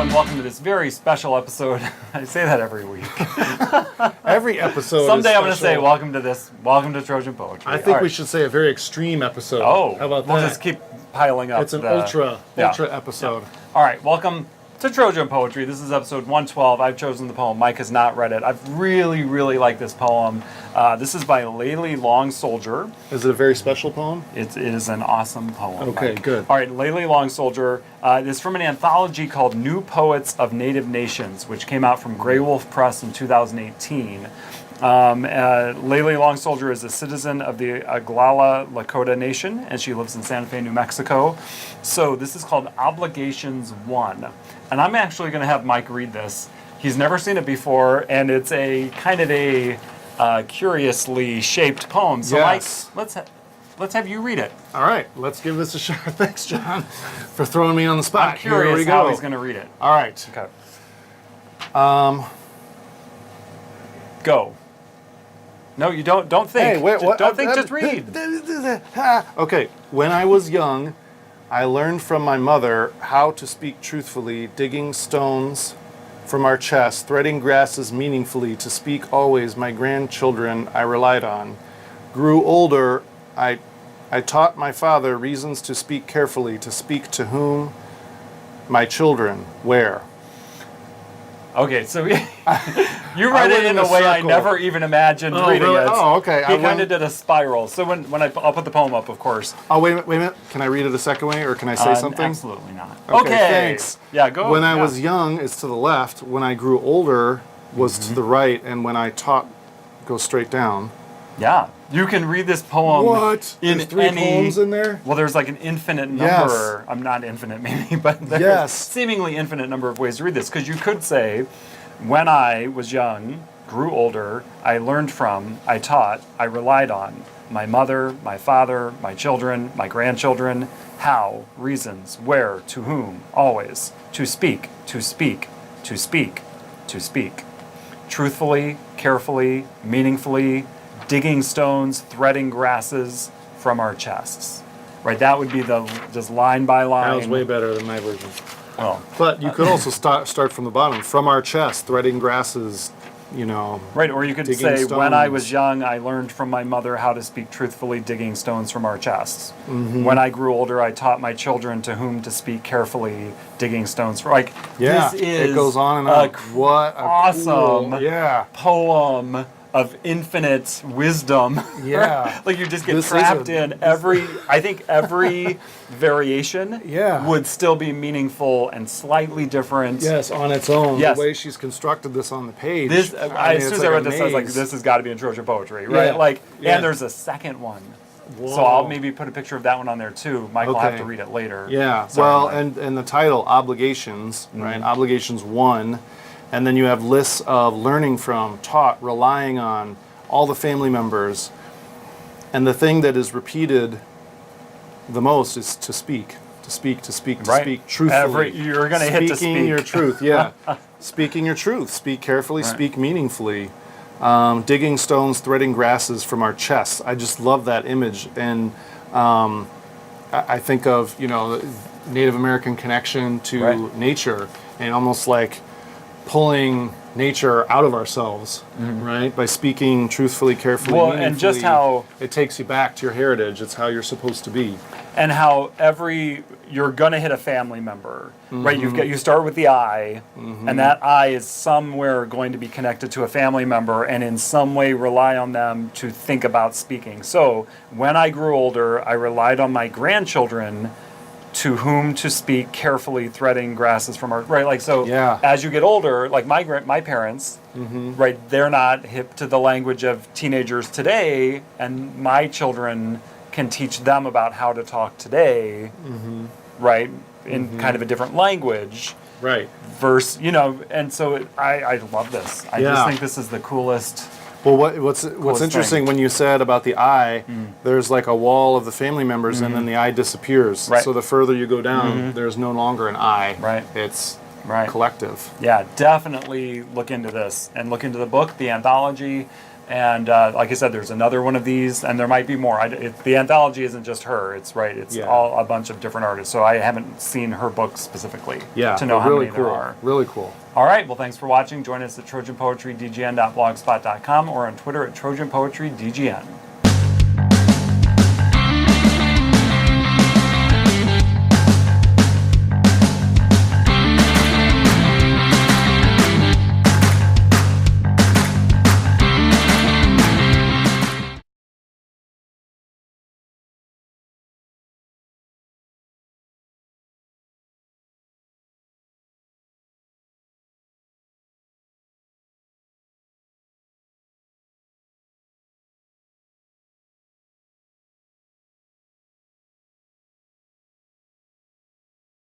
Hello and welcome to this very special episode. I say that every week. Every episode. Someday I'm going to say, welcome to Trojan Poetry. I think we should say a very extreme episode. Oh, how about that? We'll just keep piling up. It's an ultra episode. Yeah. All right, welcome to Trojan Poetry. This is episode 112. I've chosen the poem. Mike has not read it. I've really, really liked this poem. This is by Layli Long Soldier. Is it a very special poem? It is an awesome poem. Okay, Mike. good. All right, Layli Long Soldier. It's from an anthology called New Poets of Native Nations, which came out from Grey Wolf Press in 2018. Layli Long Soldier is a citizen of the Oglala Lakota Nation, and she lives in Santa Fe, New Mexico. So this is called Obligations 1. And I'm actually going to have Mike read this. He's never seen it before, and it's a kind of a curiously shaped poem. So yes. Mike, let's have you read it. All right, let's give this a shot. Thanks, John, for throwing me on the spot. I'm curious how he's going to read it. All right. Okay. Go. No, you don't think. Hey, wait, what? Don't think, just read. Okay. When I was young, I learned from my mother how to speak truthfully, digging stones from our chest, threading grasses meaningfully, to speak always my grandchildren I relied on. Grew older, I taught my father reasons to speak carefully, to speak to whom? My children. Where? Okay, so you read it in a way I never even imagined reading really? it. Oh, okay. He kind of did a spiral. So when I'll put the poem up, of course. Oh, wait a minute. Can I read it a second way, or can I say something? Absolutely not. Okay, thanks. Yeah, go. When I was young, it's to the left. When I grew older, was to the right. And when I taught, go straight down. Yeah. You can read this poem. What? There's three poems in there? Well, there's like an infinite number. Yes. I'm not infinite, maybe, but there's seemingly infinite number of ways to read this. Because you could say, when I was young, grew older, I learned from, I taught, I relied on my mother, my father, my children, my grandchildren. How, reasons, where, to whom, always. To speak, to speak, to speak, to speak. Truthfully, carefully, meaningfully, digging stones, threading grasses from our chests. Right, that would be just line by line. That was way better than my version. Well, but you could also start from the bottom, from our chest, threading grasses, Right, or you could say, stones. When I was young, I learned from my mother how to speak truthfully, digging stones from our chests. Mm-hmm. When I grew older, I taught my children to whom to speak carefully, digging stones. This is it goes on and on. What awesome cool, poem of infinite wisdom. Yeah. You just get trapped in every variation would still be meaningful and slightly different. Yes, on its own. Yes. The way she's constructed this on the page. As soon as I read this, I was like, this has got to be in Trojan Poetry, right? Yeah. And there's a second one. Whoa. So I'll maybe put a picture of that one on there too. Mike will have to read it later. Yeah. Sorry, and the title, Obligations, right? Obligations 1. And then you have lists of learning from, taught, relying on, all the family members. And the thing that is repeated the most is to speak. To speak, to speak, to speak truthfully. You're going to hit to speak. Speaking your truth, yeah. Speaking your truth. Speak carefully, speak meaningfully. Digging stones, threading grasses from our chests. I just love that image. And I think of, Native American connection to nature, and almost like pulling nature out of ourselves, right? By speaking truthfully, carefully, meaningfully. And just how it takes you back to your heritage. It's how you're supposed to be. And how you're gonna hit a family member, right? You start with the I, and that I is somewhere going to be connected to a family member, and in some way rely on them to think about speaking. So when I grew older, I relied on my grandchildren to whom to speak carefully, threading grasses from our as you get older, like my parents, right, they're not hip to the language of teenagers today, and my children can teach them about how to talk today, right, in kind of a different language, right, and so I love this. I just think this is the coolest. Well, what's interesting when you said about the I, there's like a wall of the family members, and then the I disappears. Right. So the further you go down, there's no longer an I. Right. It's collective. Yeah, definitely look into this and look into the book, the anthology, And like I said, there's another one of these, and there might be more. The anthology isn't just her. It's all a bunch of different artists. So I haven't seen her books specifically to know how really many cool. there are. Really cool. All right. Well, thanks for watching. Join us at TrojanPoetryDGN.blogspot.com or on Twitter at TrojanPoetryDGN.